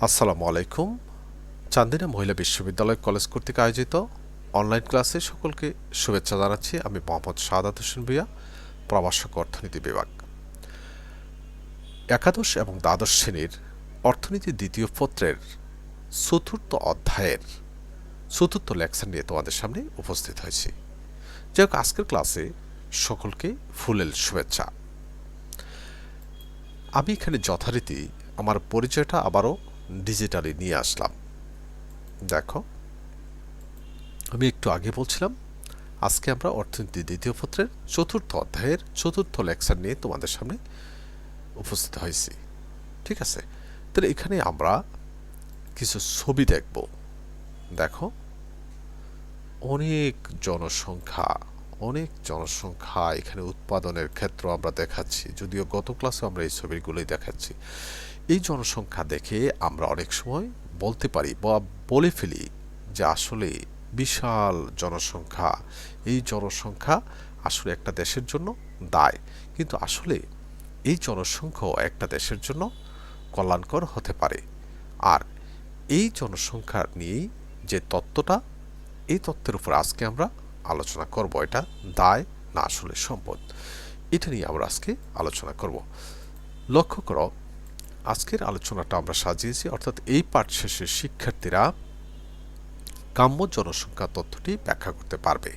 আসসালামু আলাইকুম। চান্দিনা মহিলা বিশ্ববিদ্যালয় কলেজ কর্তৃক আয়োজিত অনলাইন ক্লাসে সকলকে শুভেচ্ছা জানাচ্ছি। আমি মোহাম্মদ সাদাত হোসেন ভূঁইয়া, প্রভাষক অর্থনীতি বিভাগ। একাদশ এবং দ্বাদশ শ্রেণীর অর্থনীতি দ্বিতীয় পত্রের চতুর্থ অধ্যায়ের চতুর্থ লেকচার নিয়ে তোমাদের সামনে উপস্থিত হয়েছি। যাই হোক, আজকের ক্লাসে সকলকে ফুলেল শুভেচ্ছা। আমি এখানে যথারীতি আমার পরিচয়টা আবারও ডিজিটালি নিয়ে আসলাম। দেখো, আমি একটু আগে বলছিলাম আজকে আমরা অর্থনীতি দ্বিতীয় পত্রের চতুর্থ অধ্যায়ের চতুর্থ লেকচার নিয়ে তোমাদের সামনে উপস্থিত হয়েছি। ঠিক আছে, তাহলে এখানে আমরা কিছু ছবি দেখব। দেখো, অনেক জনসংখ্যা এখানে উৎপাদনের ক্ষেত্র আমরা দেখাচ্ছি, যদিও গত ক্লাসে আমরা এই ছবিগুলোই দেখাচ্ছি। এই জনসংখ্যা দেখে আমরা অনেক সময় বলতে পারি বা বলে ফেলি যে আসলে বিশাল জনসংখ্যা, এই জনসংখ্যা আসলে একটা দেশের জন্য দায়। কিন্তু আসলে এই জনসংখ্যাও একটা দেশের জন্য কল্যাণকর হতে পারে। আর এই জনসংখ্যা নিয়েই যে তত্ত্বটা, এই তত্ত্বের উপর আজকে আমরা আলোচনা করব। এটা দায় না আসলে সম্পদ, এটা নিয়ে আমরা আজকে আলোচনা করব। লক্ষ্য করো, আজকের আলোচনাটা আমরা সাজিয়েছি, অর্থাৎ এই পাঠ শেষে শিক্ষার্থীরা কাম্য জনসংখ্যা তথ্যটি ব্যাখ্যা করতে পারবে।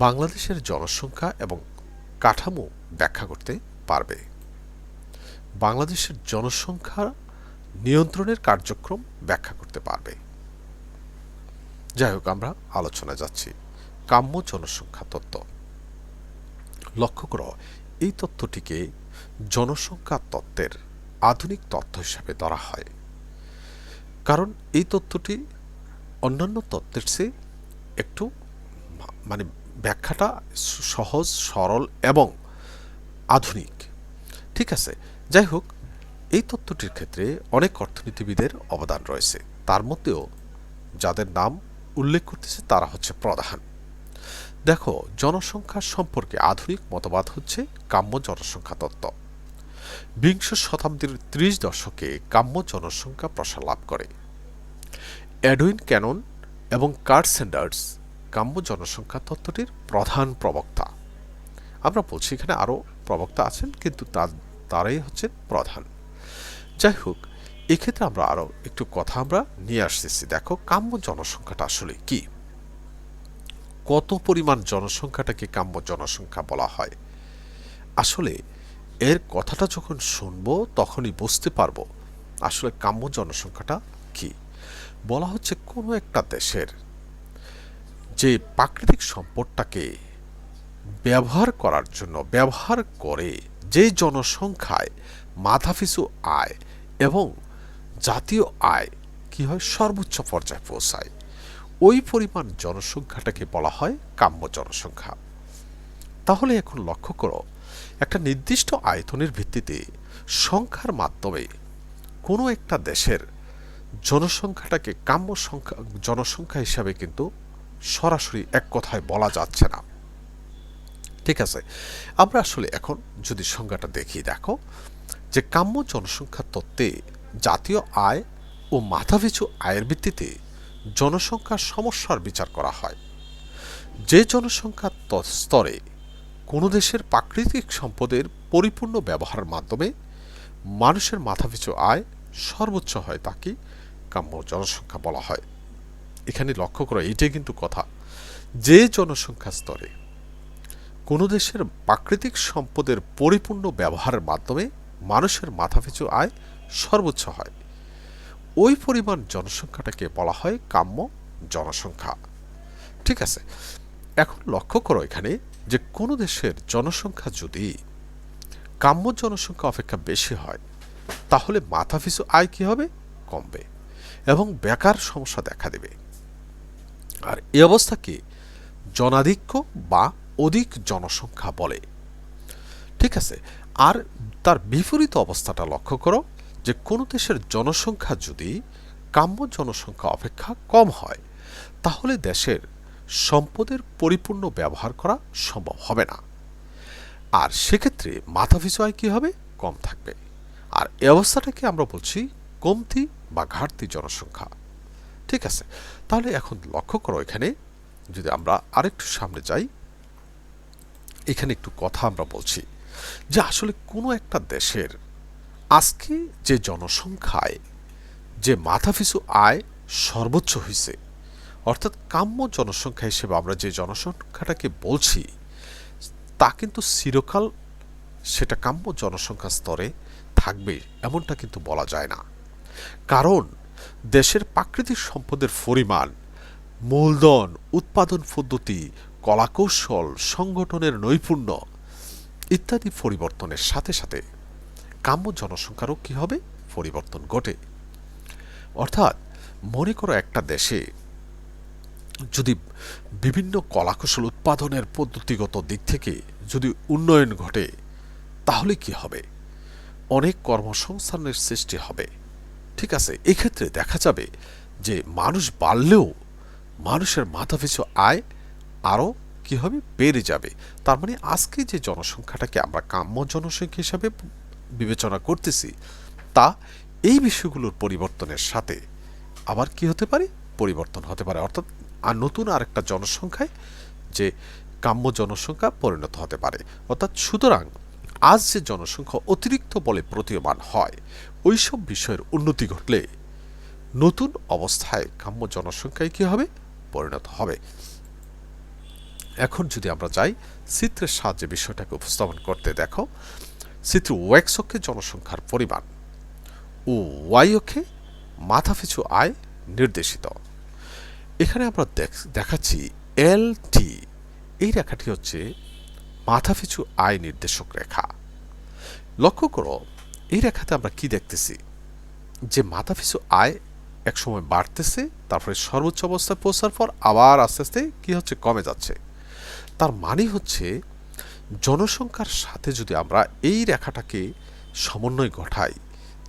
বাংলাদেশের জনসংখ্যা এবং কাঠামো ব্যাখ্যা করতে পারবে। বাংলাদেশের জনসংখ্যা নিয়ন্ত্রণের কার্যক্রম ব্যাখ্যা করতে পারবে। যাই হোক, আমরা আলোচনায় যাচ্ছি। কাম্য জনসংখ্যা তত্ত্ব। লক্ষ্য করো, এই তত্ত্বটিকে জনসংখ্যা তত্ত্বের আধুনিক তত্ত্ব হিসাবে ধরা হয়, কারণ এই তত্ত্বটি অন্যান্য তত্ত্বের চেয়ে একটু মানে ব্যাখ্যাটা সহজ, সরল এবং আধুনিক। ঠিক আছে, যাই হোক, এই তত্ত্বটির ক্ষেত্রে অনেক অর্থনীতিবিদের অবদান রয়েছে। তার মধ্যেও যাদের নাম উল্লেখ করতেছে তারা হচ্ছে প্রধান। দেখো, জনসংখ্যা সম্পর্কে আধুনিক মতবাদ হচ্ছে কাম্য জনসংখ্যা তত্ত্ব। বিংশ শতাব্দীর ৩০ দশকে কাম্য জনসংখ্যা প্রসার লাভ করে। এডউইন ক্যানন এবং কার্ল স্যান্ডার্স কাম্য জনসংখ্যা তত্ত্বটির প্রধান প্রবক্তা। আমরা বলছি এখানে আরও প্রবক্তা আছেন, কিন্তু তারাই হচ্ছেন প্রধান। যাই হোক, এক্ষেত্রে আমরা আরও একটু কথা আমরা নিয়ে আসতেছি। দেখো, কাম্য জনসংখ্যাটা আসলে কি, কত পরিমাণ জনসংখ্যাটাকে কাম্য জনসংখ্যা বলা হয়। আসলে এর কথাটা যখন শুনবো তখনই বুঝতে পারবো আসলে কাম্য জনসংখ্যাটা কি। বলা হচ্ছে কোনো একটা দেশের যে প্রাকৃতিক সম্পদটাকে ব্যবহার করে যে জনসংখ্যায় মাথাপিছু আয় এবং জাতীয় আয় কি হয়, সর্বোচ্চ পর্যায়ে পৌঁছায়, ওই পরিমাণ জনসংখ্যাটাকে বলা হয় কাম্য জনসংখ্যা। তাহলে এখন লক্ষ্য করো, একটা নির্দিষ্ট আয়তনের ভিত্তিতে সংখ্যার মাধ্যমে কোনো একটা দেশের জনসংখ্যাটাকে কাম্য জনসংখ্যা হিসাবে কিন্তু সরাসরি এক কথায় বলা যাচ্ছে না। ঠিক আছে, আমরা আসলে এখন যদি সংজ্ঞাটা দেখি, দেখো যে কাম্য জনসংখ্যা তত্ত্বে জাতীয় আয় ও মাথাপিছু আয়ের ভিত্তিতে জনসংখ্যার সমস্যার বিচার করা হয়। যে জনসংখ্যা স্তরে কোনো দেশের প্রাকৃতিক সম্পদের পরিপূর্ণ ব্যবহারের মাধ্যমে মানুষের মাথাপিছু আয় সর্বোচ্চ হয় তাকে কাম্য জনসংখ্যা বলা হয়। এখানে লক্ষ্য করো, এটাই কিন্তু কথা, যে জনসংখ্যা স্তরে কোনো দেশের প্রাকৃতিক সম্পদের পরিপূর্ণ ব্যবহারের মাধ্যমে মানুষের মাথাপিছু আয় সর্বোচ্চ হয়, ওই পরিমাণ জনসংখ্যাটাকে বলা হয় কাম্য জনসংখ্যা। ঠিক আছে, এখন লক্ষ্য করো এখানে যে কোনো দেশের জনসংখ্যা যদি কাম্য জনসংখ্যা অপেক্ষা বেশি হয়, তাহলে মাথাপিছু আয় কি হবে, কমবে এবং বেকার সমস্যা দেখা দেবে। আর এই অবস্থাকে জনাধিক্য বা অধিক জনসংখ্যা বলে। ঠিক আছে, আর তার বিপরীত অবস্থাটা লক্ষ্য করো, যে কোনো দেশের জনসংখ্যা যদি কাম্য জনসংখ্যা অপেক্ষা কম হয়, তাহলে দেশের সম্পদের পরিপূর্ণ ব্যবহার করা সম্ভব হবে না, আর সেক্ষেত্রে মাথাপিছু আয় কি হবে, কম থাকবে। আর এই অবস্থাটাকে আমরা বলছি কমতি বা ঘাটতি জনসংখ্যা। ঠিক আছে, তাহলে এখন লক্ষ্য করো, এখানে যদি আমরা আরেকটু সামনে যাই, এখানে একটু কথা আমরা বলছি যে আসলে কোনো একটা দেশের আজকে যে জনসংখ্যায় যে মাথাপিছু আয় সর্বোচ্চ হয়েছে, অর্থাৎ কাম্য জনসংখ্যা হিসেবে আমরা যে জনসংখ্যাটাকে বলছি, তা কিন্তু চিরকাল সেটা কাম্য জনসংখ্যা স্তরে থাকবে এমনটা কিন্তু বলা যায় না। কারণ দেশের প্রাকৃতিক সম্পদের পরিমাণ, মূলধন, উৎপাদন পদ্ধতি, কলাকৌশল, সংগঠনের নৈপুণ্য ইত্যাদি পরিবর্তনের সাথে সাথে কাম্য জনসংখ্যারও কি হবে, পরিবর্তন ঘটে। অর্থাৎ মনে করো একটা দেশে যদি বিভিন্ন কলাকৌশল উৎপাদনের পদ্ধতিগত দিক থেকে যদি উন্নয়ন ঘটে, তাহলে কি হবে, অনেক কর্মসংস্থানের সৃষ্টি হবে। ঠিক আছে, এক্ষেত্রে দেখা যাবে যে মানুষ বাড়লেও মানুষের মাথাপিছু আয় আরও কি হবে, বেড়ে যাবে। তার মানে আজকে যে জনসংখ্যাটাকে আমরা কাম্য জনসংখ্যা হিসাবে বিবেচনা করতেছি, তা এই বিষয়গুলোর পরিবর্তনের সাথে আবার কি হতে পারে, পরিবর্তন হতে পারে। অর্থাৎ আর নতুন আরেকটা জনসংখ্যায় যে কাম্য জনসংখ্যা পরিণত হতে পারে। অর্থাৎ সুতরাং আজ যে জনসংখ্যা অতিরিক্ত বলে প্রতীয়মান হয়, ওইসব বিষয়ের উন্নতি ঘটলে নতুন অবস্থায় কাম্য জনসংখ্যায় কি হবে, পরিণত হবে। এখন যদি আমরা যাই চিত্রের সাহায্যে বিষয়টাকে উপস্থাপন করতে, দেখো চিত্র ওয়েক্স অক্ষে জনসংখ্যার পরিমাণ ও ওয়াই অক্ষে মাথাপিছু আয় নির্দেশিত। এখানে আমরা দেখাচ্ছি এল টি, এই রেখাটি হচ্ছে মাথাপিছু আয় নির্দেশক রেখা। লক্ষ্য করো এই রেখাতে আমরা কি দেখতেছি, যে মাথাপিছু আয় একসময় বাড়তেছে, তারপরে সর্বোচ্চ অবস্থায় পৌঁছার পর আবার আস্তে আস্তে কি হচ্ছে, কমে যাচ্ছে। তার মানে হচ্ছে জনসংখ্যার সাথে যদি আমরা এই রেখাটাকে সমন্বয় ঘটাই,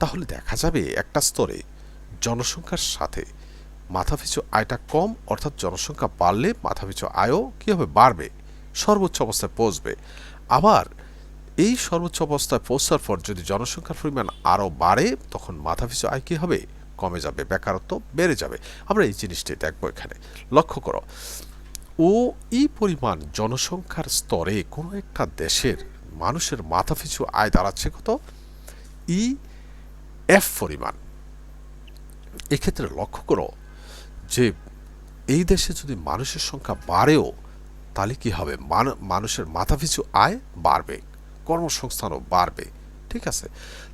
তাহলে দেখা যাবে একটা স্তরে জনসংখ্যার সাথে মাথাপিছু আয়টা কম, অর্থাৎ জনসংখ্যা বাড়লে মাথাপিছু আয়ও কি হবে, বাড়বে, সর্বোচ্চ অবস্থায় পৌঁছবে। আবার এই সর্বোচ্চ অবস্থায় পৌঁছার পর যদি জনসংখ্যার পরিমাণ আরও বাড়ে, তখন মাথাপিছু আয় কি হবে, কমে যাবে, বেকারত্ব বেড়ে যাবে। আমরা এই জিনিসটি দেখবো এখানে। লক্ষ্য করো, ও এই পরিমাণ জনসংখ্যার স্তরে কোনো একটা দেশের মানুষের মাথাপিছু আয় দাঁড়াচ্ছে কত, ই এফ পরিমাণ। এক্ষেত্রে লক্ষ্য করো যে এই দেশে যদি মানুষের সংখ্যা বাড়েও, তাহলে কি হবে, মানুষের মাথাপিছু আয় বাড়বে, কর্মসংস্থানও বাড়বে। ঠিক আছে,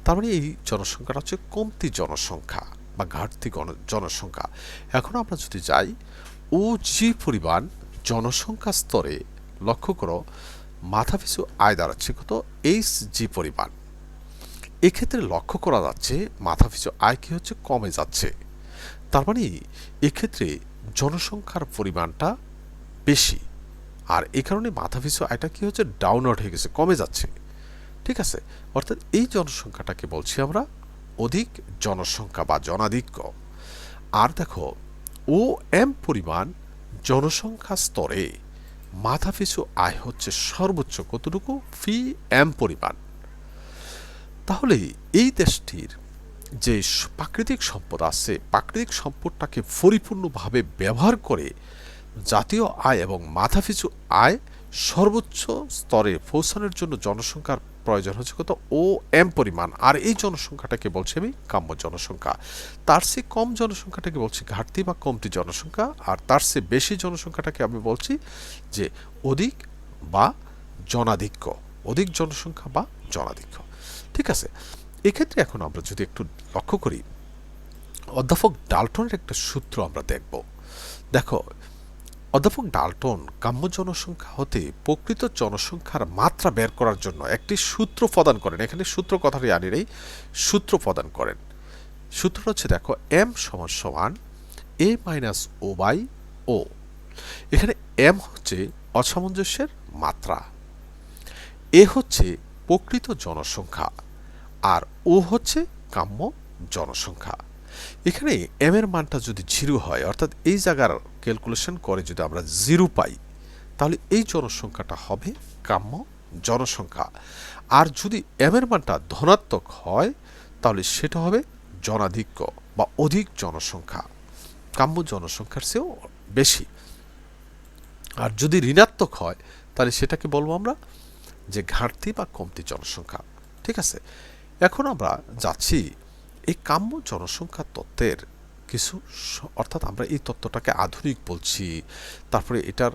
তার মানে এই জনসংখ্যাটা হচ্ছে কমতি জনসংখ্যা বা ঘাটতি জনসংখ্যা। এখন আমরা যদি যাই ও যে পরিমাণ জনসংখ্যা স্তরে, লক্ষ্য করো মাথাপিছু আয় দাঁড়াচ্ছে কত, এইচ জি পরিমাণ। এক্ষেত্রে লক্ষ্য করা যাচ্ছে মাথাপিছু আয় কি হচ্ছে, কমে যাচ্ছে। তার মানে এক্ষেত্রে জনসংখ্যার পরিমাণটা বেশি, আর এই কারণে মাথাপিছু আয়টা কি হচ্ছে, ডাউনওয়ার্ড হয়ে গেছে, কমে যাচ্ছে। ঠিক আছে, অর্থাৎ এই জনসংখ্যাটাকে বলছি আমরা অধিক জনসংখ্যা বা জনাধিক্য। আর দেখো ও এম পরিমাণ জনসংখ্যা স্তরে মাথাপিছু আয় হচ্ছে সর্বোচ্চ কতটুকু, ফি এম পরিমাণ। তাহলে এই দেশটির যে প্রাকৃতিক সম্পদ আছে, প্রাকৃতিক সম্পদটাকে পরিপূর্ণভাবে ব্যবহার করে জাতীয় আয় এবং মাথাপিছু আয় সর্বোচ্চ স্তরে পৌঁছানোর জন্য জনসংখ্যার প্রয়োজন হচ্ছে কত, ও এম পরিমাণ। আর এই জনসংখ্যাটাকে বলছি আমি কাম্য জনসংখ্যা। তার চেয়ে কম জনসংখ্যাটাকে বলছি ঘাটতি বা কমতি জনসংখ্যা, আর তার চেয়ে বেশি জনসংখ্যাটাকে আমি বলছি যে অধিক বা জনাধিক্য, অধিক জনসংখ্যা বা জনাধিক্য। ঠিক আছে, এক্ষেত্রে এখন আমরা যদি একটু লক্ষ্য করি, অধ্যাপক ডাল্টনের একটা সূত্র আমরা দেখব। দেখো অধ্যাপক ডাল্টন কাম্য জনসংখ্যা হতে প্রকৃত জনসংখ্যার মাত্রা বের করার জন্য একটি সূত্র প্রদান করেন। এখানে সূত্র কথাটি আনি নেই, সূত্র প্রদান করেন। সূত্রটা হচ্ছে দেখো এম সমান সমান এ মাইনাস ও বাই ও। এখানে এম হচ্ছে অসামঞ্জস্যের মাত্রা, এ হচ্ছে প্রকৃত জনসংখ্যা, আর ও হচ্ছে কাম্য জনসংখ্যা। এখানে এম এর মানটা যদি 0 হয়, অর্থাৎ এই জায়গার ক্যালকুলেশন করে যদি আমরা 0 পাই, তাহলে এই জনসংখ্যাটা হবে কাম্য জনসংখ্যা। আর যদি এম এর মানটা ধনাত্মক হয়, তাহলে সেটা হবে জনাধিক্য বা অধিক জনসংখ্যা কাম্য জনসংখ্যার চেয়েও বেশি। আর যদি ঋণাত্মক হয় তাহলে সেটাকে বলবো আমরা যে ঘাটতি বা কমতি জনসংখ্যা। ঠিক আছে, এখন আমরা যাচ্ছি এই কাম্য জনসংখ্যা তত্ত্বের কিছু অর্থাৎ আমরা এই তত্ত্বটাকে আধুনিক বলছি, তারপরে এটার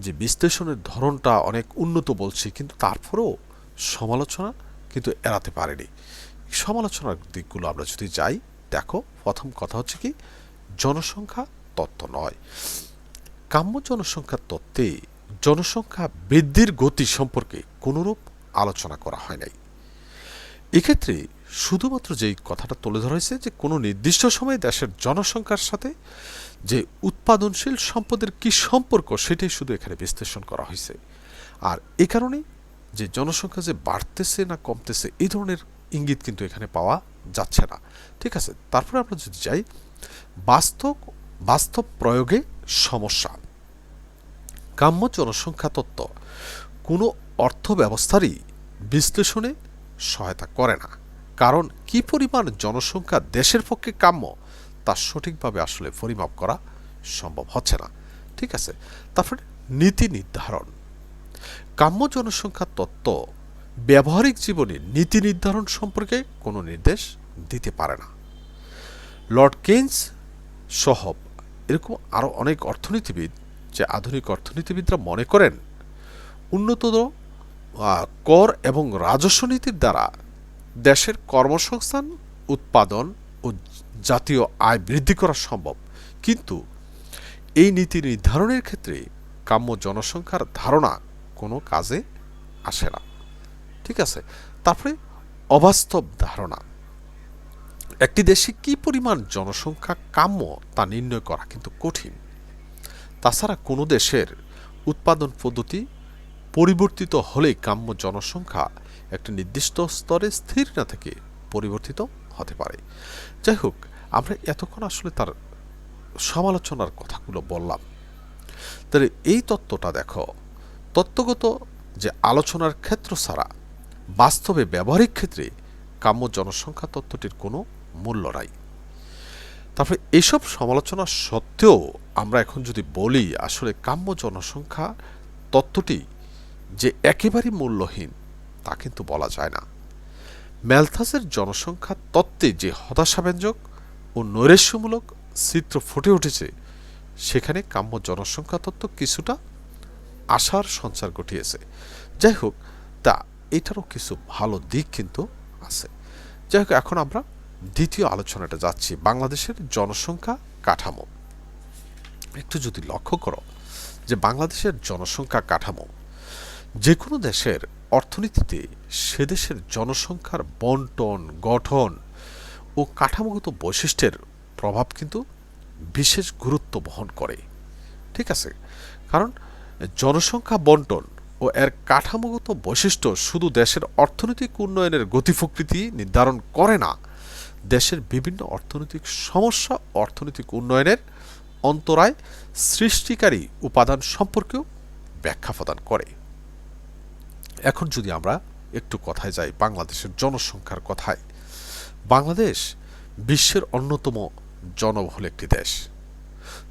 যে বিশ্লেষণের ধরনটা অনেক উন্নত বলছি, কিন্তু তারপরেও সমালোচনা কিন্তু এড়াতে পারেনি। সমালোচনার দিকগুলো আমরা যদি যাই, দেখো প্রথম কথা হচ্ছে কি, জনসংখ্যা তত্ত্ব নয়। কাম্য জনসংখ্যার তত্ত্বে জনসংখ্যা বৃদ্ধির গতি সম্পর্কে কোনরূপ আলোচনা করা হয় নাই। এক্ষেত্রে শুধুমাত্র যেই কথাটা তুলে ধরা হয়েছে যে কোনো নির্দিষ্ট সময়ে দেশের জনসংখ্যার সাথে যে উৎপাদনশীল সম্পদের কি সম্পর্ক সেটাই শুধু এখানে বিশ্লেষণ করা হয়েছে। আর এ কারণে যে জনসংখ্যা যে বাড়তেছে না কমতেছে এই ধরনের ইঙ্গিত কিন্তু এখানে পাওয়া যাচ্ছে না। ঠিক আছে, তারপরে আমরা যদি যাই বাস্তব প্রয়োগে সমস্যা। কাম্য জনসংখ্যা তত্ত্ব কোনো অর্থ ব্যবস্থারই বিশ্লেষণে সহায়তা করে না, কারণ কি পরিমাণ জনসংখ্যা দেশের পক্ষে কাম্য তা সঠিকভাবে আসলে পরিমাপ করা সম্ভব হচ্ছে না। ঠিক আছে, তারপরে নীতি নির্ধারণ। কাম্য জনসংখ্যা তত্ত্ব ব্যবহারিক জীবনে নীতি নির্ধারণ সম্পর্কে কোনো নির্দেশ দিতে পারে না। লর্ড কেইন্স সহ এরকম আরও অনেক অর্থনীতিবিদ, যে আধুনিক অর্থনীতিবিদরা মনে করেন উন্নততর কর এবং রাজস্ব নীতির দ্বারা দেশের কর্মসংস্থান, উৎপাদন ও জাতীয় আয় বৃদ্ধি করা সম্ভব, কিন্তু এই নীতি নির্ধারণের ক্ষেত্রে কাম্য জনসংখ্যার ধারণা কোনো কাজে আসে না। ঠিক আছে, তারপরে অবাস্তব ধারণা। একটি দেশে কি পরিমাণ জনসংখ্যা কাম্য তা নির্ণয় করা কিন্তু কঠিন। তাছাড়া কোনো দেশের উৎপাদন পদ্ধতি পরিবর্তিত হলে কাম্য জনসংখ্যা একটা নির্দিষ্ট স্তরে স্থির না থেকে পরিবর্তিত হতে পারে। যাই হোক, আমরা এতক্ষণ আসলে তার সমালোচনার কথাগুলো বললাম। তাহলে এই তত্ত্বটা দেখো, তত্ত্বগত যে আলোচনার ক্ষেত্র ছাড়া বাস্তবে ব্যবহারিক ক্ষেত্রে কাম্য জনসংখ্যা তত্ত্বটির কোনো মূল্য নাই। তারপরে এইসব সমালোচনা সত্ত্বেও আমরা এখন যদি বলি আসলে কাম্য জনসংখ্যা তত্ত্বটি যে একেবারেই মূল্যহীন তা কিন্তু বলা যায় না। ম্যালথাসের জনসংখ্যা তত্ত্বে যে হতাশাব্যঞ্জক ও নৈরাশ্যমূলক চিত্র ফুটে উঠেছে সেখানে কাম্য জনসংখ্যা তত্ত্ব কিছুটা আশার সঞ্চার ঘটিয়েছে। যাই হোক, তা এটারও কিছু ভালো দিক কিন্তু আছে। যাই হোক, এখন আমরা দ্বিতীয় আলোচনাটা যাচ্ছি, বাংলাদেশের জনসংখ্যা কাঠামো। একটু যদি লক্ষ্য করো যে বাংলাদেশের জনসংখ্যা কাঠামো যে কোনো দেশের অর্থনীতিতে সে দেশের জনসংখ্যার বন্টন, গঠন ও কাঠামোগত বৈশিষ্ট্যের প্রভাব কিন্তু বিশেষ গুরুত্ব বহন করে। ঠিক আছে, কারণ জনসংখ্যা বন্টন ও এর কাঠামোগত বৈশিষ্ট্য শুধু দেশের অর্থনৈতিক উন্নয়নের গতি প্রকৃতি নির্ধারণ করে না, দেশের বিভিন্ন অর্থনৈতিক সমস্যা অর্থনৈতিক উন্নয়নের অন্তরায় সৃষ্টিকারী উপাদান সম্পর্কেও ব্যাখ্যা প্রদান করে। এখন যদি আমরা একটু কথায় যাই বাংলাদেশের জনসংখ্যার কথায়, বাংলাদেশ বিশ্বের অন্যতম জনবহুল একটি দেশ।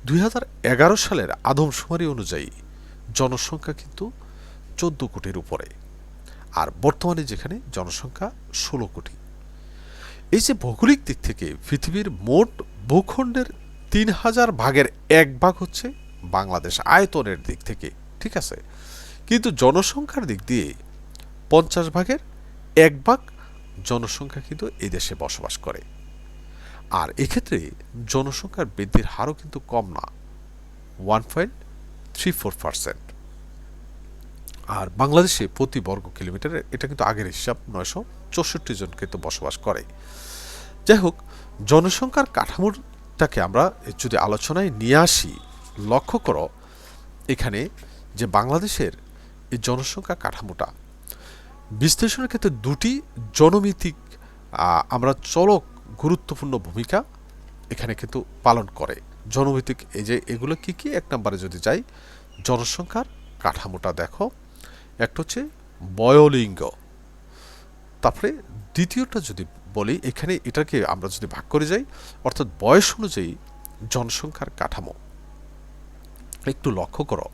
2011 সালের আদমশুমারি অনুযায়ী জনসংখ্যা কিন্তু 14 কোটির উপরে, আর বর্তমানে যেখানে জনসংখ্যা 16 কোটি। এই যে ভৌগোলিক দিক থেকে পৃথিবীর মোট ভূখণ্ডের 3000 ভাগের 1 ভাগ হচ্ছে বাংলাদেশ আয়তনের দিক থেকে। ঠিক আছে, কিন্তু জনসংখ্যার দিক দিয়ে 50 ভাগের 1 ভাগ জনসংখ্যা কিন্তু এই দেশে বসবাস করে। আর এক্ষেত্রে জনসংখ্যার বৃদ্ধির হারও কিন্তু কম না, 1.34%। আর বাংলাদেশে প্রতি বর্গ কিলোমিটারে, এটা কিন্তু আগের হিসাব, 964 জন কিন্তু বসবাস করে। যাই হোক, জনসংখ্যার কাঠামোটাকে আমরা যদি আলোচনায় নিয়ে আসি, লক্ষ্য করো এখানে যে বাংলাদেশের এই জনসংখ্যা কাঠামোটা বিশ্লেষণের ক্ষেত্রে দুটি জনমিতিক আমরা চলক গুরুত্বপূর্ণ ভূমিকা এখানে কিন্তু পালন করে। জনমিতিক এই যে এগুলো কি কি, এক নম্বরে যদি যাই, জনসংখ্যার কাঠামোটা দেখো, একটা হচ্ছে বয়োলিঙ্গ, তারপরে দ্বিতীয়টা যদি বলি এখানে এটাকে আমরা যদি ভাগ করে যাই, অর্থাৎ বয়স অনুযায়ী জনসংখ্যার কাঠামো। একটু লক্ষ্য করো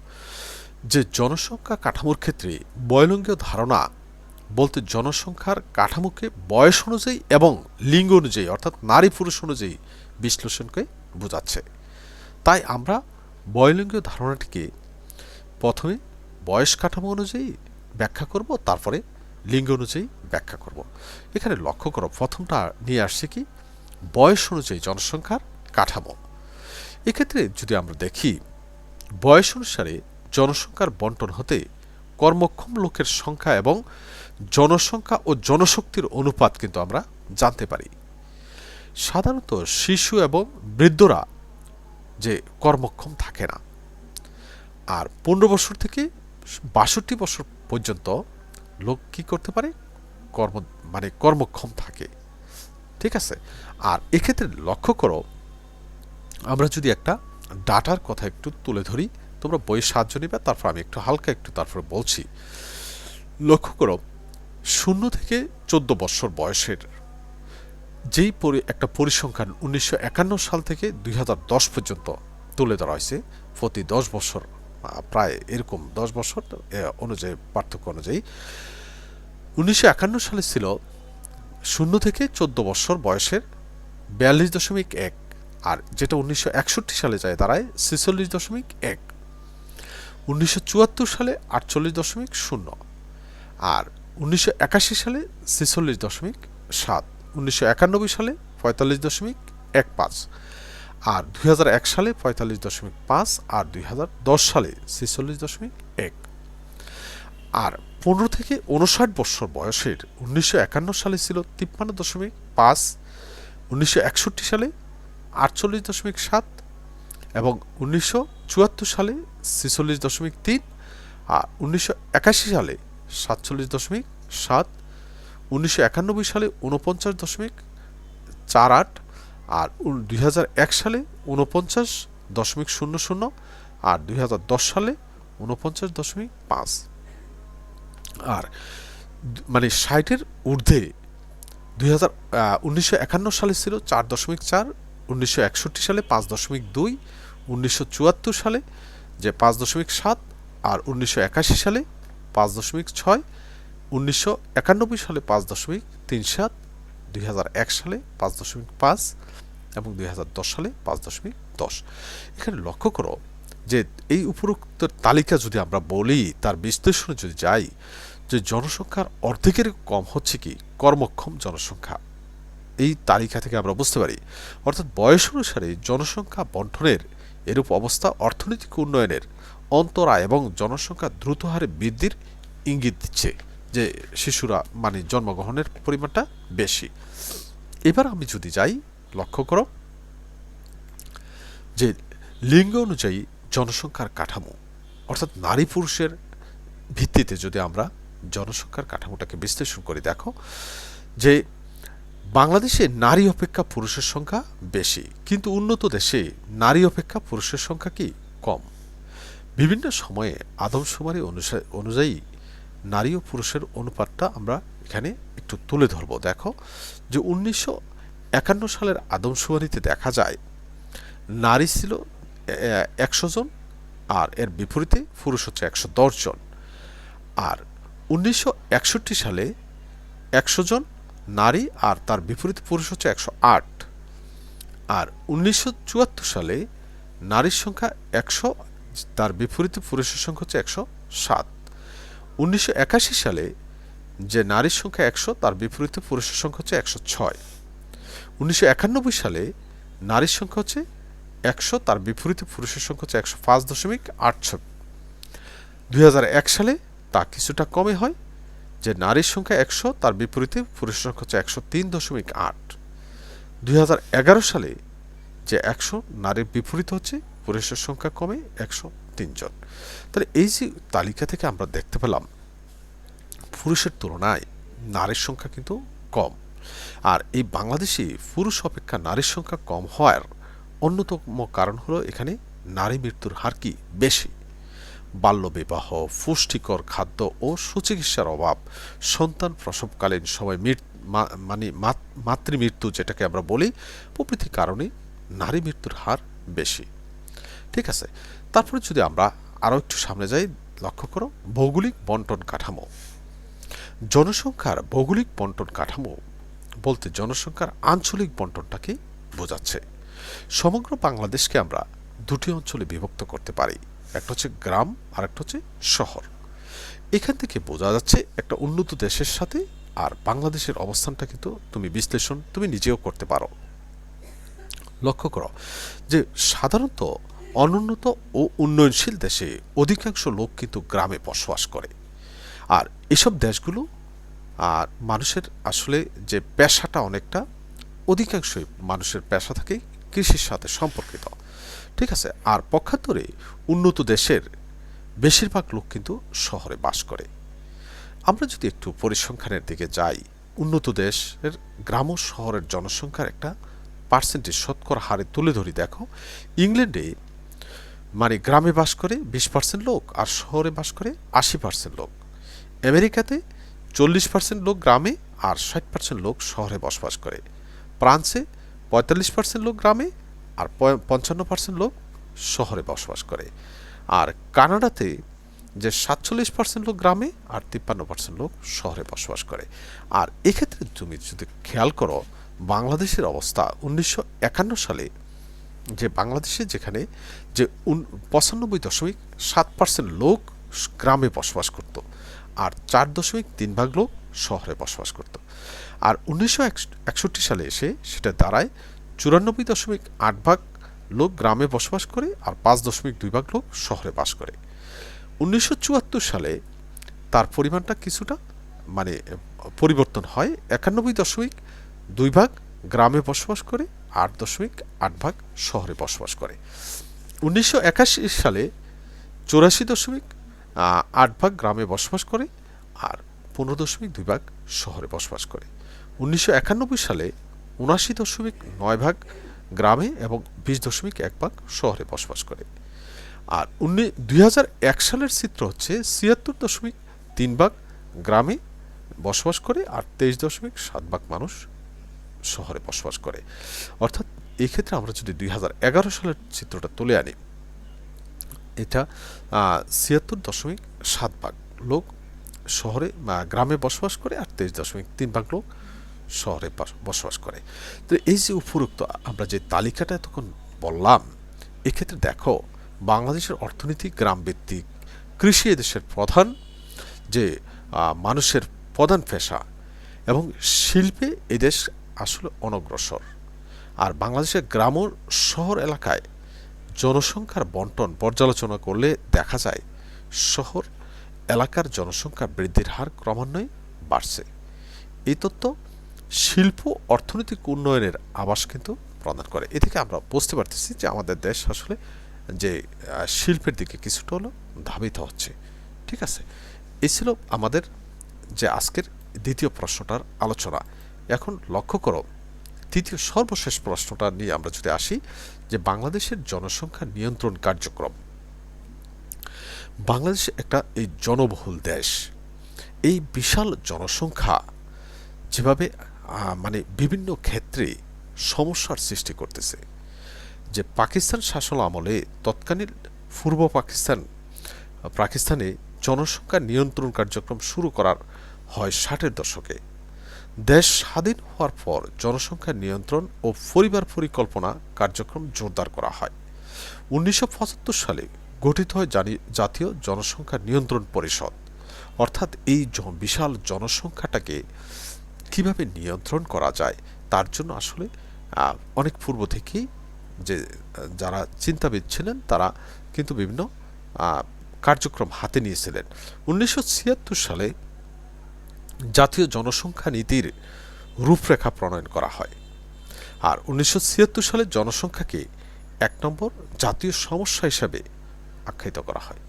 যে জনসংখ্যা কাঠামোর ক্ষেত্রে বয়লিঙ্গীয় ধারণা বলতে জনসংখ্যার কাঠামোকে বয়স অনুযায়ী এবং লিঙ্গ অনুযায়ী অর্থাৎ নারী পুরুষ অনুযায়ী বিশ্লেষণকে বোঝাচ্ছে। তাই আমরা বয়লিঙ্গীয় ধারণাটিকে প্রথমে বয়স কাঠামো অনুযায়ী ব্যাখ্যা করব, তারপরে লিঙ্গ অনুযায়ী ব্যাখ্যা করব। এখানে লক্ষ্য করো প্রথমটা নিয়ে আসছে কি বয়স অনুযায়ী জনসংখ্যার কাঠামো। এক্ষেত্রে যদি আমরা দেখি বয়স অনুসারে জনসংখ্যার বন্টন হতে কর্মক্ষম লোকের সংখ্যা এবং জনসংখ্যা ও জনশক্তির অনুপাত কিন্তু আমরা জানতে পারি। সাধারণত শিশু এবং বৃদ্ধরা যে কর্মক্ষম থাকে না, আর 15 বছর থেকে 62 বছর পর্যন্ত লোক কি করতে পারে কর্মক্ষম থাকে। ঠিক আছে, আর এক্ষেত্রে লক্ষ্য করো আমরা যদি একটা ডাটার কথা একটু তুলে ধরি, তোমরা বইয়ের সাহায্য নিবে, তারপর আমি একটু হালকা একটু তারপরে বলছি। লক্ষ্য করো 0 থেকে 14 বছর বয়সের যেই একটা পরিসংখ্যান 1951 সাল থেকে 2010 পর্যন্ত তুলে ধরা হয়েছে, প্রতি 10 বছর প্রায় এরকম 10 বছর অনুযায়ী পার্থক্য অনুযায়ী 1951 সালে ছিল 0 থেকে 14 বছর বয়সের 42.1, আর যেটা 1961 সালে যায় দাঁড়ায় 46.1, 1974 সালে 48.0, আর 1981 সালে 46.7, 1991 সালে 45.15, আর 2001 সালে 45.5, আর 2010 সালে 46.1। আর 15 থেকে 59 বছর বয়সের 1951 সালে ছিল 53.5, 1961 সালে 48.7, এবং 1974 সালে 46.3, আর 1981 সালে 47.7, 1991 সালে 49.48, আর 2001 সালে 49.00, আর 2010 সালে 49.5। আর 60-এর ঊর্ধ্বে 1951 সালে ছিল 4.4, 1961 সালে 5.2, 1974 সালে যে 5.7, আর 1981 সালে 5.6, 1991 সালে 5.37, 2001 সালে 5.5, এবং 2010 সালে 5.10। এখানে লক্ষ্য করো যে এই উপরোক্ত তালিকা যদি আমরা বলি, তার বিশ্লেষণে যদি যাই, যে জনসংখ্যার অর্ধেকের কম হচ্ছে কি কর্মক্ষম জনসংখ্যা। এই তালিকা থেকে আমরা বুঝতে পারি, অর্থাৎ বয়স অনুসারে জনসংখ্যা বন্টনের এরূপ অবস্থা অর্থনৈতিক উন্নয়নের অন্তরায় এবং জনসংখ্যা দ্রুত হারে বৃদ্ধির ইঙ্গিত দিচ্ছে, যে শিশুরা জন্মগ্রহণের পরিমাণটা বেশি। এবার আমি যদি যাই, লক্ষ্য করো যে লিঙ্গ অনুযায়ী জনসংখ্যার কাঠামো, অর্থাৎ নারী পুরুষের ভিত্তিতে যদি আমরা জনসংখ্যার কাঠামোটাকে বিশ্লেষণ করি, দেখো যে বাংলাদেশে নারী অপেক্ষা পুরুষের সংখ্যা বেশি, কিন্তু উন্নত দেশে নারী অপেক্ষা পুরুষের সংখ্যা কি কম। বিভিন্ন সময়ে আদমশুমারি অনুযায়ী নারী ও পুরুষের অনুপাতটা আমরা এখানে একটু তুলে ধরব। দেখো যে 1951 সালের আদমশুমারিতে দেখা যায় নারী ছিল 100 জন, আর এর বিপরীতে পুরুষ হচ্ছে 110 জন। আর 1961 সালে 100 জন নারী, আর তার বিপরীতে পুরুষ হচ্ছে 108। আর 1974 সালে নারীর সংখ্যা 100, তার বিপরীতে পুরুষের সংখ্যা হচ্ছে 107। 1981 সালে যে নারীর সংখ্যা 100, তার বিপরীতে পুরুষের সংখ্যা হচ্ছে 106। 1991 সালে নারীর সংখ্যা হচ্ছে 100, তার বিপরীতে পুরুষের সংখ্যা হচ্ছে 105.86। 2001 সালে তা কিছুটা কমে হয়, যে নারীর সংখ্যা 100, তার বিপরীতে পুরুষের সংখ্যা হচ্ছে 103.8। 2011 সালে যে 100 নারীর বিপরীতে হচ্ছে পুরুষের সংখ্যা কমে 103 জন। তাহলে এই যে তালিকা থেকে আমরা দেখতে পেলাম পুরুষের তুলনায় নারীর সংখ্যা কিন্তু কম। আর এই বাংলাদেশে পুরুষ অপেক্ষা নারীর সংখ্যা কম হওয়ার অন্যতম কারণ হলো এখানে নারী মৃত্যুর হার কি বেশি। বাল্যবিবাহ, পুষ্টিকর খাদ্য ও সুচিকিৎসার অভাব, সন্তান প্রসবকালীন সময় মানে মাতৃমৃত্যু যেটাকে আমরা বলি প্রভৃতি কারণে নারী মৃত্যুর হার বেশি। ঠিক আছে, তারপরে যদি আমরা আরও একটু সামনে যাই, লক্ষ্য করো ভৌগোলিক বন্টন কাঠামো। জনসংখ্যার ভৌগোলিক বন্টন কাঠামো বলতে জনসংখ্যার আঞ্চলিক বন্টনটাকে বোঝাচ্ছে। সমগ্র বাংলাদেশকে আমরা দুটি অঞ্চলে বিভক্ত করতে পারি, একটা হচ্ছে গ্রাম আর একটা হচ্ছে শহর। এখান থেকে বোঝা যাচ্ছে একটা উন্নত দেশের সাথে আর বাংলাদেশের অবস্থানটা কিন্তু তুমি নিজেও করতে পারো। লক্ষ্য করো যে সাধারণত অনুন্নত ও উন্নয়নশীল দেশে অধিকাংশ লোক কিন্তু গ্রামে বসবাস করে। আর এসব দেশগুলো আর মানুষের আসলে যে পেশাটা অনেকটা অধিকাংশই মানুষের পেশা থাকে কৃষির সাথে সম্পর্কিত। ঠিক আছে, আর পক্ষান্তরে উন্নত দেশের বেশিরভাগ লোক কিন্তু শহরে বাস করে। আমরা যদি একটু পরিসংখ্যানের দিকে যাই, উন্নত দেশের গ্রাম ও শহরের জনসংখ্যার একটা পার্সেন্টেজ শতকরা হারে তুলে ধরি। দেখো, ইংল্যান্ডে মানে গ্রামে বাস করে 20% লোক আর শহরে বাস করে 80% লোক। আমেরিকাতে 40% লোক গ্রামে আর 60% লোক শহরে বসবাস করে। ফ্রান্সে 45% লোক গ্রামে আর 55% লোক শহরে বসবাস করে। আর কানাডাতে যে 47% লোক গ্রামে আর 53% লোক শহরে বসবাস করে। আর এক্ষেত্রে তুমি যদি খেয়াল করো বাংলাদেশের অবস্থা 1951 সালে, যে বাংলাদেশে যেখানে যে 95.7% লোক গ্রামে বসবাস করত আর 4.3 ভাগ লোক শহরে বসবাস করত। আর 1961 সালে এসে সেটা দাঁড়ায় 94.8 ভাগ লোক গ্রামে বসবাস করে আর 5.2 ভাগ লোক শহরে বাস করে। 1974 সালে তার পরিমাণটা কিছুটা মানে পরিবর্তন হয়, 91.2 ভাগ গ্রামে বসবাস করে 8.8 ভাগ শহরে বসবাস করে। 1981 সালে 84.8 ভাগ গ্রামে বসবাস করে আর 15.2 ভাগ শহরে বসবাস করে। 1991 সালে 79.9 ভাগ গ্রামে এবং 20.1 ভাগ শহরে বসবাস করে। আর 2001 সালের চিত্র হচ্ছে 76.3 ভাগ গ্রামে বসবাস করে আর 23.7 ভাগ মানুষ শহরে বসবাস করে। অর্থাৎ এই ক্ষেত্রে আমরা যদি 2011 সালের চিত্রটা তুলে আনি, এটা 76.7 ভাগ লোক শহরে গ্রামে বসবাস করে আর 23.3 ভাগ লোক শহরে বসবাস করে। তো এই যে উপরোক্ত আমরা যে তালিকাটা এতক্ষণ বললাম, এক্ষেত্রে দেখো বাংলাদেশের অর্থনীতি গ্রামভিত্তিক, কৃষি এদেশের প্রধান যে মানুষের প্রধান পেশা এবং শিল্পে এদেশ আসলে অনগ্রসর। আর বাংলাদেশের গ্রাম ও শহর এলাকায় জনসংখ্যার বন্টন পর্যালোচনা করলে দেখা যায় শহর এলাকার জনসংখ্যা বৃদ্ধির হার ক্রমান্বয়ে বাড়ছে। এই তথ্য শিল্প অর্থনৈতিক উন্নয়নের আভাস কিন্তু প্রদান করে। এ থেকে আমরা বুঝতে পারতেছি যে আমাদের দেশ আসলে যে শিল্পের দিকে কিছুটা হলো ধাবিত হচ্ছে। ঠিক আছে, এই ছিল আমাদের যে আজকের দ্বিতীয় প্রশ্নটার আলোচনা। এখন লক্ষ্য করো তৃতীয় সর্বশেষ প্রশ্নটা নিয়ে আমরা যদি আসি, যে বাংলাদেশের জনসংখ্যা নিয়ন্ত্রণ কার্যক্রম। বাংলাদেশ একটা এই জনবহুল দেশ, এই বিশাল জনসংখ্যা যেভাবে মানে বিভিন্ন ক্ষেত্রে সমস্যার সৃষ্টি করতেছে। যে পাকিস্তান শাসন আমলে তৎকালীন পূর্ব পাকিস্তানে জনসংখ্যা নিয়ন্ত্রণ কার্যক্রম শুরু করার হয় 60-এর দশকে। দেশ স্বাধীন হওয়ার পর জনসংখ্যা নিয়ন্ত্রণ ও পরিবার পরিকল্পনা কার্যক্রম জোরদার করা হয়। 1975 সালে গঠিত হয় জাতীয় জনসংখ্যা নিয়ন্ত্রণ পরিষদ। অর্থাৎ এই বিশাল জনসংখ্যাটাকে কিভাবে নিয়ন্ত্রণ করা যায় তার জন্য আসলে অনেক পূর্ব থেকেই যে যারা চিন্তাবিদ ছিলেন তারা কিন্তু বিভিন্ন কার্যক্রম হাতে নিয়েছিলেন। 1976 সালে জাতীয় জনসংখ্যা নীতির রূপরেখা প্রণয়ন করা হয়। আর 1976 সালে জনসংখ্যাকে 1 নম্বর জাতীয় সমস্যা হিসাবে আখ্যায়িত করা হয়।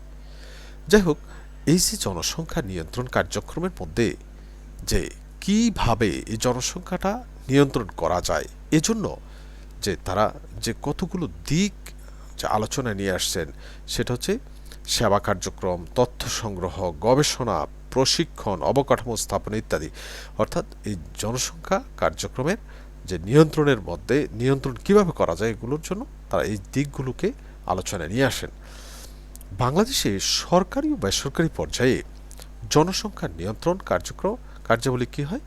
যাই হোক, এই যে জনসংখ্যা নিয়ন্ত্রণ কার্যক্রমের মধ্যে যে কিভাবে এই জনসংখ্যাটা নিয়ন্ত্রণ করা যায়, এজন্য যে তারা যে কতগুলো দিক যে আলোচনা নিয়ে আসছেন, সেটা হচ্ছে সেবা কার্যক্রম, তথ্য সংগ্রহ, গবেষণা, প্রশিক্ষণ, অবকাঠামো স্থাপন ইত্যাদি। অর্থাৎ এই জনসংখ্যা কার্যক্রমের যে নিয়ন্ত্রণের মধ্যে নিয়ন্ত্রণ কিভাবে করা যায় এগুলোর জন্য তারা এই দিকগুলোকে আলোচনায় নিয়ে আসেন। বাংলাদেশে সরকারি ও বেসরকারি পর্যায়ে জনসংখ্যা নিয়ন্ত্রণ কার্যাবলী কি হয়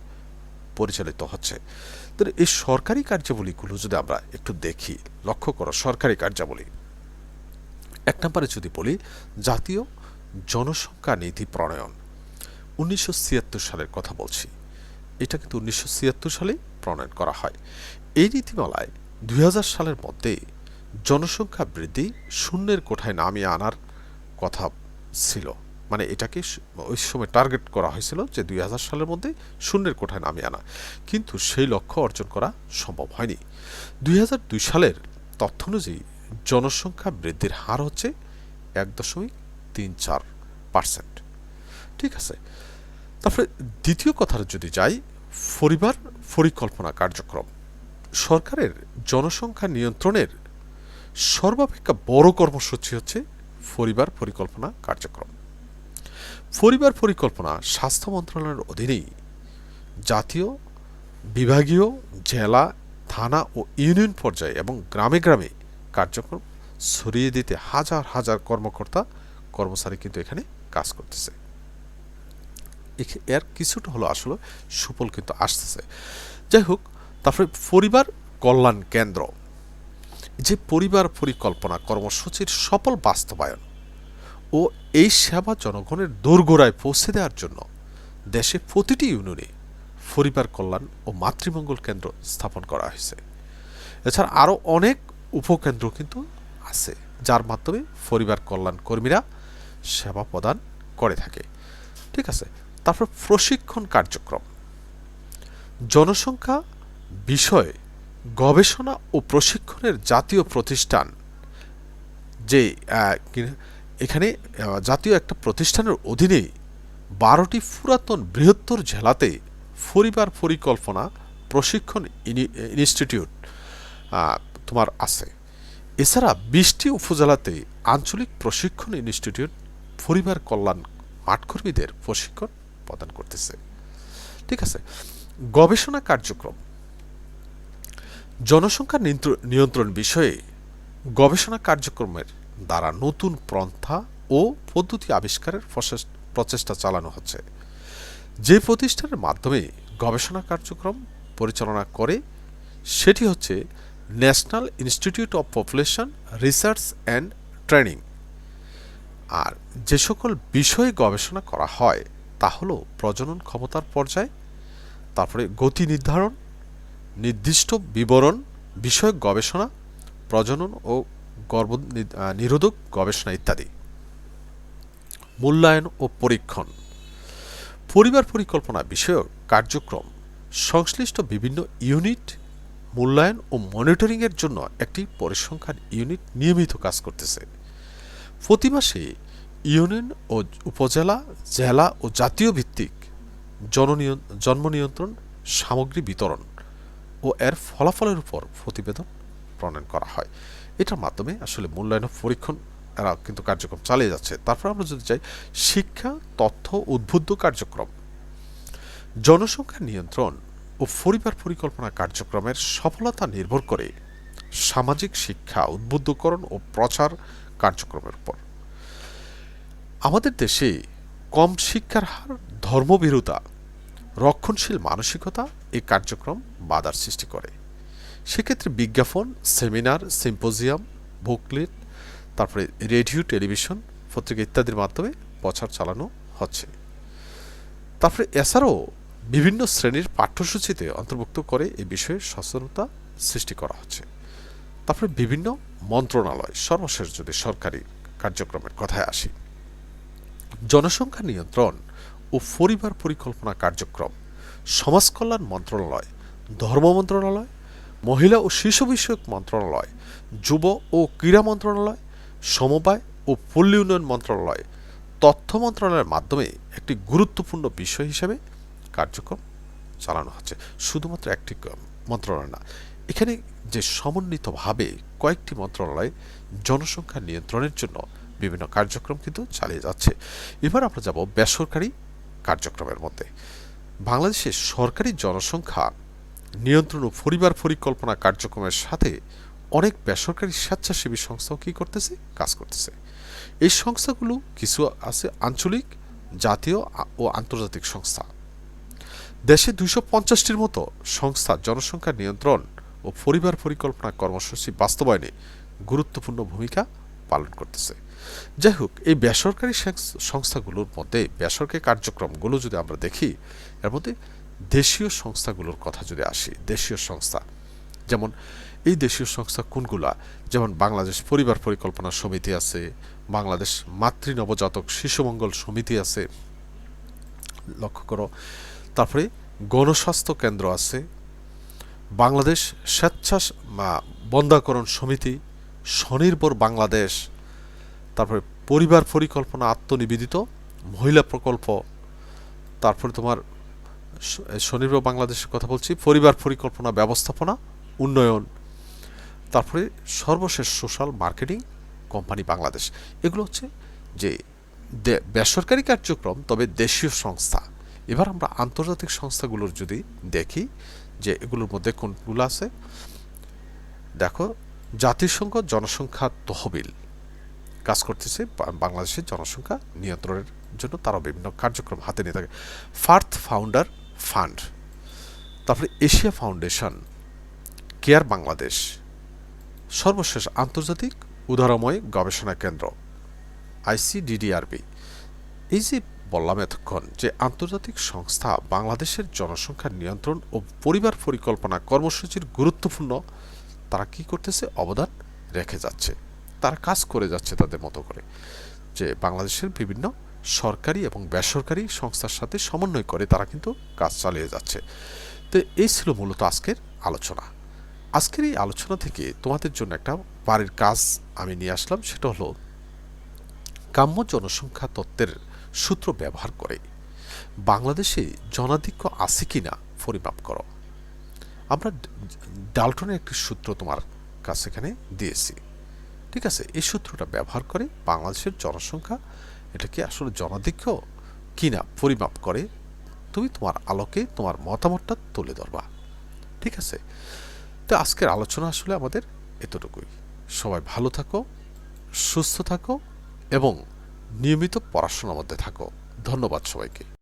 পরিচালিত হচ্ছে। তো এই সরকারি কার্যাবলীগুলো যদি আমরা একটু দেখি, লক্ষ্য করো সরকারি কার্যাবলী, এক নম্বরে যদি বলি জাতীয় জনসংখ্যা নীতি প্রণয়ন, 1976 সালের কথা বলছি। এটা কিন্তু 1976 সালে প্রণয়ন করা হয়। এই নীতিমালায় 2000 সালের মধ্যে জনসংখ্যা বৃদ্ধি শূন্যের কোঠায় নামিয়ে আনার কথা ছিল। মানে এটাকে ওই সময় টার্গেট করা হয়েছিল যে 2000 সালের মধ্যে শূন্যের কোঠায় নামিয়ে আনা, কিন্তু সেই লক্ষ্য অর্জন করা সম্ভব হয়নি। 2002 সালের তথ্য অনুযায়ী জনসংখ্যা বৃদ্ধির হার হচ্ছে 1.34%। ঠিক আছে। তারপরে দ্বিতীয় কথাটা যদি যাই, পরিবার পরিকল্পনা কার্যক্রম, সরকারের জনসংখ্যা নিয়ন্ত্রণের সর্বাপেক্ষা বড় কর্মসূচি হচ্ছে পরিবার পরিকল্পনা কার্যক্রম। পরিবার পরিকল্পনা স্বাস্থ্য মন্ত্রণালয়ের অধীনেই জাতীয়, বিভাগীয়, জেলা, থানা ও ইউনিয়ন পর্যায়ে এবং গ্রামে গ্রামে কার্যক্রম ছড়িয়ে দিতে হাজার হাজার কর্মকর্তা কর্মচারী কিন্তু এখানে কাজ করতেছে। এর কিছুটা হলো আসলে সুফল কিন্তু আসতেছে। যাই হোক, তারপরে পরিবার কল্যাণ কেন্দ্র, যে পরিবার পরিকল্পনা কর্মসূচির সফল বাস্তবায়ন ও এই সেবা জনগণের দোরগোড়ায় পৌঁছে দেওয়ার জন্য দেশে প্রতিটি ইউনিয়নে পরিবার কল্যাণ ও মাতৃমঙ্গল কেন্দ্র স্থাপন করা হয়েছে। এছাড়া আরও অনেক উপকেন্দ্র কিন্তু আছে যার মাধ্যমে পরিবার কল্যাণ কর্মীরা সেবা প্রদান করে থাকে। ঠিক আছে। তারপর প্রশিক্ষণ কার্যক্রম, জনসংখ্যা বিষয়ে গবেষণা ও প্রশিক্ষণের জাতীয় প্রতিষ্ঠান, যে এখানে জাতীয় একটা প্রতিষ্ঠানের অধীনে 12টি পুরাতন বৃহত্তর জেলাতে পরিবার পরিকল্পনা প্রশিক্ষণ ইনস্টিটিউট তোমার আছে। এছাড়া 20টি উপজেলাতে আঞ্চলিক প্রশিক্ষণ ইনস্টিটিউট পরিবার কল্যাণ মাঠকর্মীদের প্রশিক্ষণ প্রদান করতেছে। ঠিক আছে। গবেষণা কার্যক্রম, জনসংখ্যা নিয়ন্ত্রণ বিষয়ে গবেষণা কার্যক্রমের দ্বারা নতুন পন্থা ও পদ্ধতি আবিষ্কারের প্রচেষ্টা চালানো হচ্ছে। যে প্রতিষ্ঠানের মাধ্যমে গবেষণা কার্যক্রম পরিচালনা করে সেটি হচ্ছে National Institute of Population Research and Training. আর যে সকল বিষয়ে গবেষণা করা হয় তা হলো প্রজনন ক্ষমতার পর্যায়, তারপরে গতি নির্ধারণ, নির্দিষ্ট বিবরণ বিষয়ক গবেষণা, প্রজনন ও গর্ভ নিরোধক গবেষণা ইত্যাদি। মূল্যায়ন ও পরীক্ষণ, পরিবার পরিকল্পনা বিষয়ক কার্যক্রম সংশ্লিষ্ট বিভিন্ন ইউনিট মূল্যায়ন ও মনিটরিংয়ের জন্য একটি পরিসংখ্যান ইউনিট নিয়মিত কাজ করতেছে। প্রতি মাসে ইউনিয়ন ও উপজেলা, জেলা ও জাতীয় ভিত্তিক জন্ম নিয়ন্ত্রণ সামগ্রী বিতরণ ও এর ফলাফলের উপর প্রতিবেদন প্রণয়ন করা হয়। এটার মাধ্যমে আসলে মূল্যায়ন ও পরীক্ষণ এরা কিন্তু কার্যক্রম চালিয়ে যাচ্ছে। তারপর আমরা যদি চাই শিক্ষা, তথ্য, উদ্বুদ্ধ কার্যক্রম, জনসংখ্যা নিয়ন্ত্রণ ও পরিবার পরিকল্পনা কার্যক্রমের সফলতা নির্ভর করে সামাজিক শিক্ষা, উদ্বুদ্ধকরণ ও প্রচার কার্যক্রমের উপর। আমাদের দেশে কম শিক্ষার হার, ধর্মভীরুতা, রক্ষণশীল মানসিকতা এই কার্যক্রম বাধার সৃষ্টি করে। সেক্ষেত্রে বিজ্ঞাপন, সেমিনার, সিম্পোজিয়াম, বুকলেট, তারপরে রেডিও, টেলিভিশন, পত্রিকা ইত্যাদির মাধ্যমে প্রচার চালানো হচ্ছে। তারপরে এছাড়াও বিভিন্ন শ্রেণীর পাঠ্যসূচিতে অন্তর্ভুক্ত করে এই বিষয়ে সচেতনতা সৃষ্টি করা হচ্ছে। তারপরে বিভিন্ন মন্ত্রণালয়, সর্বশেষ যদি সরকারি কার্যক্রমের কথায় আসি, জনসংখ্যা নিয়ন্ত্রণ ও পরিবার পরিকল্পনা কার্যক্রম সমাজ কল্যাণ মন্ত্রণালয়, ধর্ম মন্ত্রণালয়, মহিলা ও শিশু বিষয়ক মন্ত্রণালয়, যুব ও ক্রীড়া মন্ত্রণালয়, সমবায় ও পল্লী উন্নয়ন মন্ত্রণালয়, তথ্য মন্ত্রণালয়ের মাধ্যমে একটি গুরুত্বপূর্ণ বিষয় হিসেবে কার্যক্রম চালানো হচ্ছে। শুধুমাত্র একটি মন্ত্রণালয় না, এখানে যে সমন্বিতভাবে কয়েকটি মন্ত্রণালয় জনসংখ্যা নিয়ন্ত্রণের জন্য বিভিন্ন কার্যক্রম কিন্তু চালিয়ে যাচ্ছে। এবার আমরা যাব বেসরকারি কার্যক্রমের মধ্যে বাংলাদেশের সরকারি জনসংখ্যা নিয়ন্ত্রণ ও পরিবার পরিকল্পনা কার্যক্রমের সাথে অনেক বেসরকারি স্বেচ্ছাসেবী সংস্থাও কি করতেছে, কাজ করতেছে। এই সংস্থাগুলো কিছু আছে আঞ্চলিক, জাতীয় ও আন্তর্জাতিক সংস্থা। দেশে 250টির মতো সংস্থা জনসংখ্যা নিয়ন্ত্রণ ও পরিবার পরিকল্পনা কর্মসূচি বাস্তবায়নে গুরুত্বপূর্ণ ভূমিকা পালন করতেছে। যাই হোক, এই বেসরকারি সংস্থাগুলোর মধ্যে বেসরকারি কার্যক্রমগুলো যদি আমরা দেখি, এর মধ্যে দেশীয় সংস্থাগুলোর কথা যদি আসি, দেশীয় সংস্থা যেমন এই দেশীয় সংস্থা কোনগুলা, যেমন বাংলাদেশ পরিবার পরিকল্পনা সমিতি আছে, বাংলাদেশ মাতৃ নবজাতক শিশু মঙ্গল সমিতি আছে, লক্ষ্য করো। তারপরে গণস্বাস্থ্য কেন্দ্র আছে, বাংলাদেশ স্বেচ্ছা বন্ধাকরণ সমিতি, স্বনির্ভর বাংলাদেশ, তারপরে পরিবার পরিকল্পনা আত্মনিবেদিত মহিলা প্রকল্প, তারপরে তোমার স্বনির্ভর বাংলাদেশের কথা বলছি, পরিবার পরিকল্পনা ব্যবস্থাপনা উন্নয়ন, তারপরে সর্বশেষ সোশ্যাল মার্কেটিং কোম্পানি বাংলাদেশ। এগুলো হচ্ছে যে বেসরকারি কার্যক্রম, তবে দেশীয় সংস্থা। এবার আমরা আন্তর্জাতিক সংস্থাগুলোর যদি দেখি যে এগুলোর মধ্যে কোনগুলো আছে, দেখো জাতিসংঘ জনসংখ্যা তহবিল কাজ করতেছে বাংলাদেশের জনসংখ্যা নিয়ন্ত্রণের জন্য, তারা বিভিন্ন কার্যক্রম হাতে নিয়ে থাকে। ফার্থ ফাউন্ডার ফান্ড, তারপরে এশিয়া ফাউন্ডেশন, কেয়ার বাংলাদেশ, সর্বশেষ আন্তর্জাতিক উদারময় গবেষণা কেন্দ্র ICDDRB। এই যে বললাম এতক্ষণ যে আন্তর্জাতিক সংস্থা বাংলাদেশের জনসংখ্যা নিয়ন্ত্রণ ও পরিবার পরিকল্পনা কর্মসূচির গুরুত্বপূর্ণ তারা কি করতেছে, অবদান রেখে যাচ্ছে, তারা কাজ করে যাচ্ছে তাদের মতো করে, যে বাংলাদেশের বিভিন্ন সরকারি এবং বেসরকারি সংস্থার সাথে সমন্বয় করে তারা কিন্তু কাজ চালিয়ে যাচ্ছে। তো এই ছিল মূলত আজকের আলোচনা। আজকের এই আলোচনা থেকে তোমাদের জন্য একটা বাড়ির কাজ আমি নিয়ে আসলাম, সেটা হলো কাম্য জনসংখ্যা তত্ত্বের সূত্র ব্যবহার করে বাংলাদেশে জনাধিক্য আছে কিনা পরিমাপ করো। আমরা ডাল্টনের একটি সূত্র তোমার কাছে এখানে দিয়েছি, ঠিক আছে? এই সূত্রটা ব্যবহার করে বাংলাদেশের জনসংখ্যা এটা কি আসলে জনাধিক্য কিনা পরিমাপ করে তুমি তোমার আলোকে তোমার মতামতটা তুলে ধরবা, ঠিক আছে? তো আজকের আলোচনা আসলে আমাদের এতটুকুই। সবাই ভালো থাকো, সুস্থ থাকো এবং নিয়মিত পড়াশোনার মধ্যে থাকো। ধন্যবাদ সবাইকে।